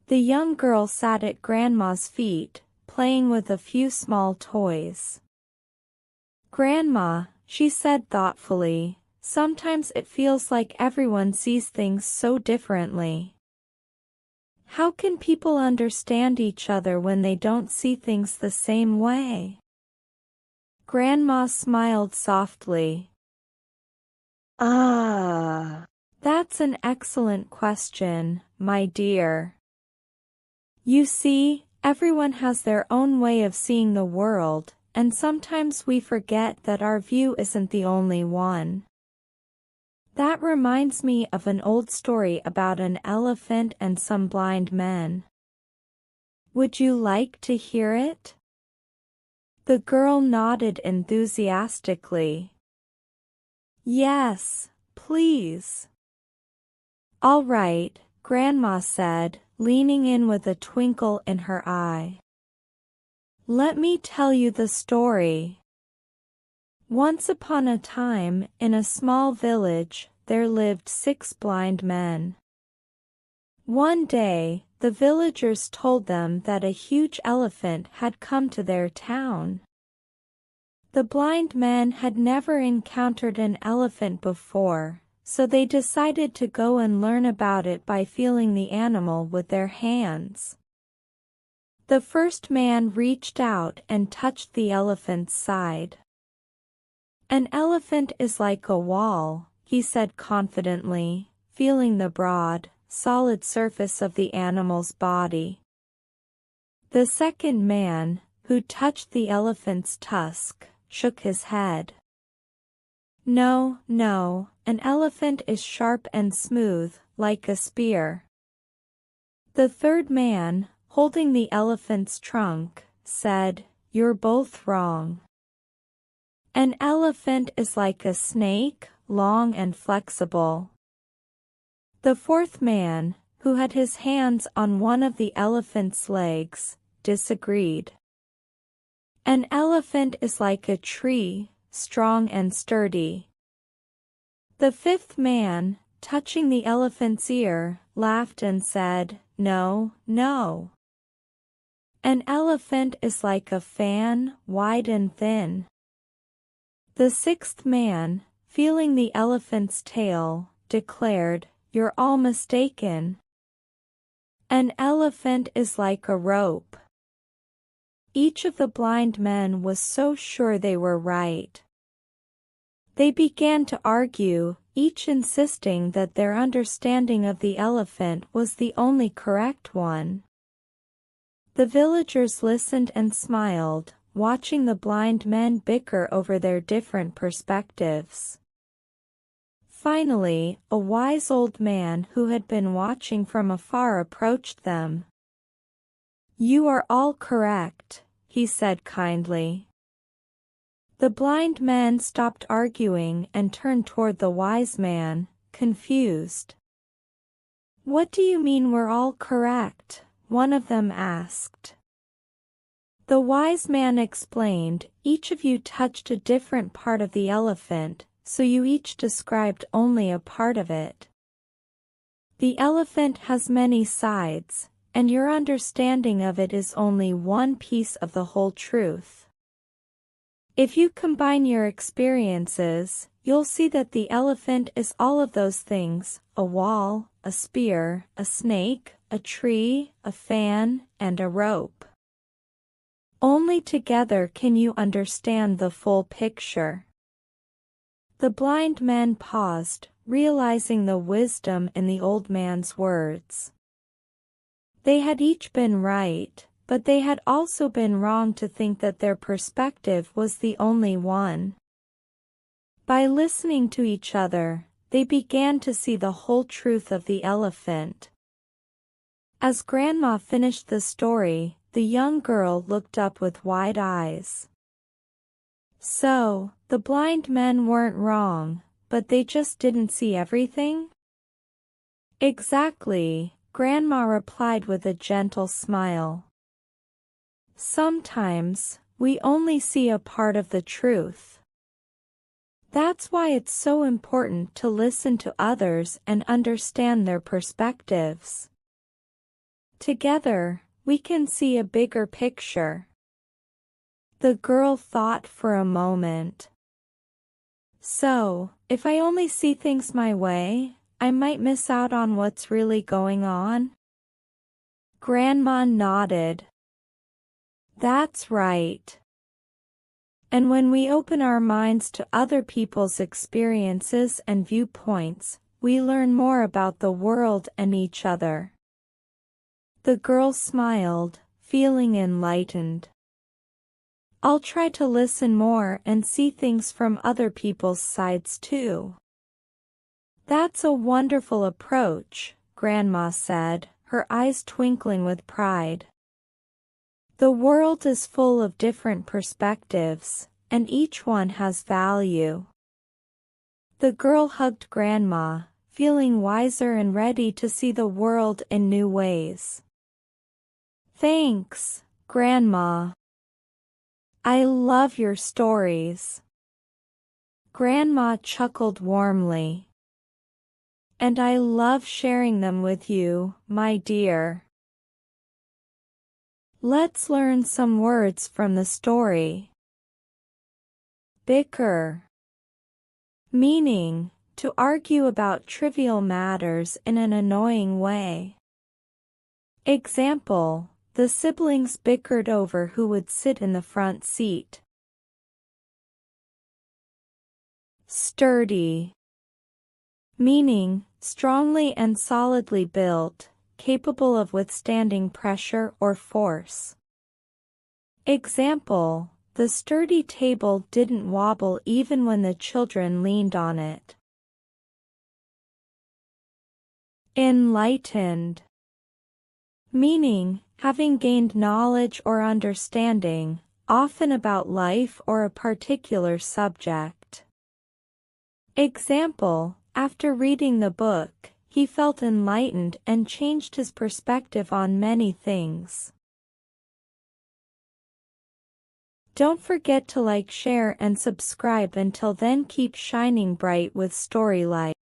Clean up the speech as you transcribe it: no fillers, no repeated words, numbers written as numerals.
The young girl sat at Grandma's feet, playing with a few small toys. "Grandma," she said thoughtfully, "sometimes it feels like everyone sees things so differently. How can people understand each other when they don't see things the same way?" Grandma smiled softly. That's an excellent question, my dear. You see, everyone has their own way of seeing the world, and sometimes we forget that our view isn't the only one. That reminds me of an old story about an elephant and some blind men. Would you like to hear it? The girl nodded enthusiastically. Yes, please. All right, Grandma said, leaning in with a twinkle in her eye. Let me tell you the story. Once upon a time, in a small village, there lived 6 blind men. One day, the villagers told them that a huge elephant had come to their town. The blind men had never encountered an elephant before, so they decided to go and learn about it by feeling the animal with their hands. The first man reached out and touched the elephant's side. "An elephant is like a wall," he said confidently, feeling the broad, solid surface of the animal's body. The second man, who touched the elephant's tusk, shook his head. "No, no, an elephant is sharp and smooth, like a spear." The third man, holding the elephant's trunk, said, "You're both wrong. An elephant is like a snake, long and flexible." The fourth man, who had his hands on one of the elephant's legs, disagreed. "An elephant is like a tree, strong and sturdy." The fifth man, touching the elephant's ear, laughed and said, "No, no. An elephant is like a fan, wide and thin." The sixth man, feeling the elephant's tail, declared, "You're all mistaken. An elephant is like a rope." Each of the blind men was so sure they were right. They began to argue, each insisting that their understanding of the elephant was the only correct one. The villagers listened and smiled, watching the blind men bicker over their different perspectives. Finally, a wise old man who had been watching from afar approached them. "You are all correct," he said kindly. The blind men stopped arguing and turned toward the wise man, confused. "What do you mean we're all correct?" one of them asked. The wise man explained, "Each of you touched a different part of the elephant, so you each described only a part of it. The elephant has many sides, and your understanding of it is only one piece of the whole truth. If you combine your experiences, you'll see that the elephant is all of those things: a wall, a spear, a snake, a tree, a fan, and a rope. Only together can you understand the full picture." The blind men paused, realizing the wisdom in the old man's words. They had each been right, but they had also been wrong to think that their perspective was the only one. By listening to each other, they began to see the whole truth of the elephant. As Grandma finished the story, the young girl looked up with wide eyes. "So, the blind men weren't wrong, but they just didn't see everything?" "Exactly," Grandma replied with a gentle smile. "Sometimes, we only see a part of the truth. That's why it's so important to listen to others and understand their perspectives." Together, we can see a bigger picture. The girl thought for a moment. So, if I only see things my way, I might miss out on what's really going on? Grandma nodded. That's right. And when we open our minds to other people's experiences and viewpoints, we learn more about the world and each other. The girl smiled, feeling enlightened. I'll try to listen more and see things from other people's sides too. That's a wonderful approach, Grandma said, her eyes twinkling with pride. The world is full of different perspectives, and each one has value. The girl hugged Grandma, feeling wiser and ready to see the world in new ways. Thanks, Grandma. I love your stories. Grandma chuckled warmly. And I love sharing them with you, my dear. Let's learn some words from the story. Bicker. Meaning, to argue about trivial matters in an annoying way. Example, the siblings bickered over who would sit in the front seat. Sturdy. Meaning, strongly and solidly built, capable of withstanding pressure or force. Example, the sturdy table didn't wobble even when the children leaned on it. Enlightened. Meaning, having gained knowledge or understanding, often about life or a particular subject. Example, after reading the book, he felt enlightened and changed his perspective on many things. Don't forget to like, share, and subscribe. Until then, keep shining bright with Story Light.